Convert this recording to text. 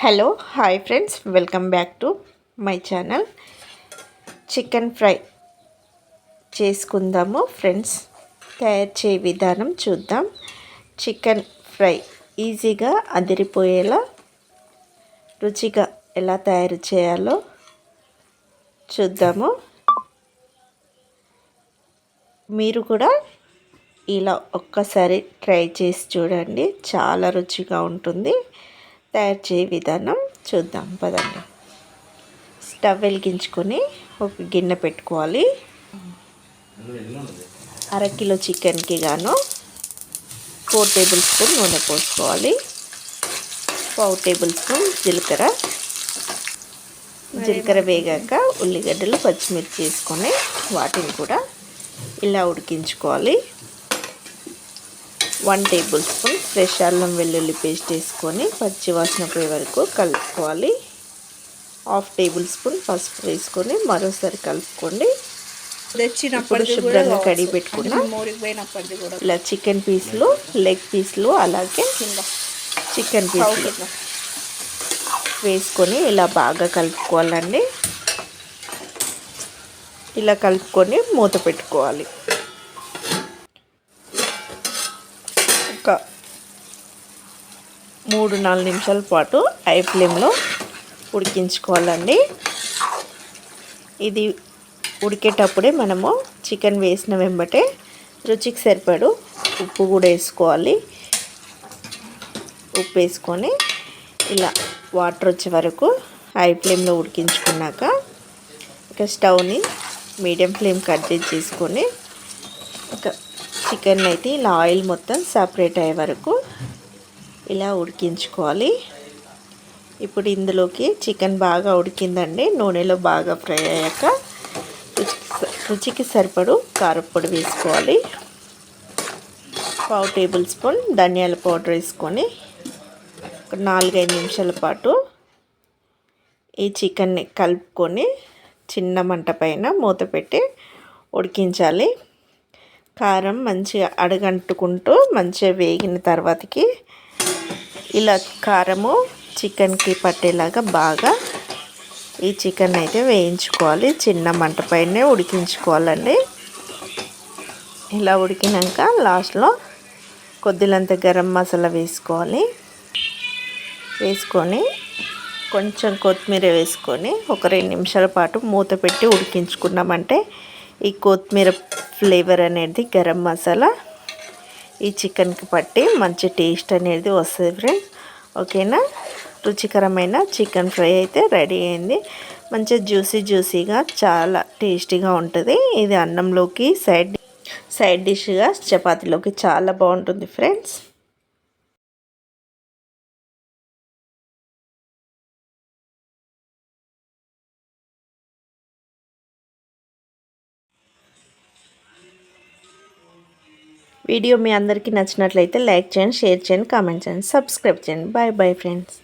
Hello hi friends, welcome back to my channel. Chicken fry చేసుకుందాము friends. తయారు చేయ విధానం చూద్దాం. చికెన్ ఫ్రై ఈజీగా అదిరిపోయేలా రుచిగా ఎలా తయారు చేయాలో చూద్దాము. మీరు కూడా ఇలా ఒక్కసారి ట్రై చేసి చూడండి, చాలా రుచిగా ఉంటుంది. తయారు చేయ విధానం చూద్దాం పదండి. స్టవ్ వెలిగించుకొని ఒక గిన్నె పెట్టుకోవాలి. అరకిలో చికెన్కి గాను 4 టేబుల్ స్పూన్ నూనె పోసుకోవాలి. 1/2 టేబుల్ స్పూన్ జీలకర్ర వేగాక ఉల్లిగడ్డలు పచ్చిమిర్చి వేసుకొని వాటిని కూడా ఇలా ఉడికించుకోవాలి. 1 టేబుల్ స్పూన్ ఫ్రెష్ అల్లం వెల్లుల్లి పేస్ట్ వేసుకొని పచ్చి వాసన పోయే వరకు కలుపుకోవాలి. 1/2 టేబుల్ స్పూన్ పసుపు వేసుకొని మరోసారి కలుపుకోండి. ఇప్పుడు శుభ్రంగా కడిగి పెట్టుకున్న ఇలా చికెన్ పీసులు, లెగ్ పీసులు, అలాగే చికెన్ పీసులు వేసుకొని ఇలా బాగా కలుపుకోవాలండి. ఇలా కలుపుకొని మూత పెట్టుకోవాలి. ఒక 3-4 నిమిషాల పాటు హై ఫ్లేమ్లో ఉడికించుకోవాలండి. ఇది ఉడికేటప్పుడే మనము చికెన్ వేసిన వెంబటే రుచికి సరిపడు ఉప్పు కూడా వేసుకోవాలి. ఉప్పు వేసుకొని ఇలా వాటర్ వచ్చే వరకు హై ఫ్లేమ్లో ఉడికించుకున్నాక ఇక స్టవ్ని మీడియం ఫ్లేమ్ కట్ చేసుకొని ఇక చికెన్ అయితే ఇలా ఆయిల్ మొత్తం సపరేట్ అయ్యే వరకు ఇలా ఉడికించుకోవాలి. ఇప్పుడు ఇందులోకి చికెన్ బాగా ఉడికిందండి. నూనెలో బాగా ఫ్రై అయ్యాక రుచికి సరిపడు కారపొడి వేసుకోవాలి. 1/2 టేబుల్ స్పూన్ ధనియాల పౌడర్ వేసుకొని ఒక 4-5 నిమిషాల పాటు ఈ చికెన్ని కలుపుకొని చిన్న మంట పైన మూత పెట్టి ఉడికించాలి. కారం మంచిగా అడగంటుకుంటూ మంచిగా వేగిన తర్వాతకి ఇలా కారము చికెన్కి పట్టేలాగా బాగా ఈ చికెన్ అయితే వేయించుకోవాలి. చిన్న మంట పైనే ఉడికించుకోవాలండి. ఇలా ఉడికినాక లాస్ట్లో కొద్దిలంత గరం మసాలా వేసుకోవాలి. వేసుకొని కొంచెం కొత్తిమీర వేసుకొని ఒక 2 నిమిషాల పాటు మూత పెట్టి ఉడికించుకున్నామంటే ఈ కొత్తిమీర ఫ్లేవర్ అనేది గరం మసాలా ఈ చికెన్కి పట్టి మంచి టేస్ట్ అనేది వస్తుంది ఫ్రెండ్స్. ఓకేనా, రుచికరమైన చికెన్ ఫ్రై అయితే రెడీ అయింది. మంచిగా జ్యూసీగా చాలా టేస్టీగా ఉంటుంది. ఇది అన్నంలోకి సైడ్ డిష్గా చపాతీలోకి చాలా బాగుంటుంది ఫ్రెండ్స్. వీడియో మీ అందరికీ నచ్చినట్లయితే లైక్ చేయండి, షేర్ చేయండి, కామెంట్ చేయండి, సబ్స్క్రైబ్ చేయండి. Bye bye friends.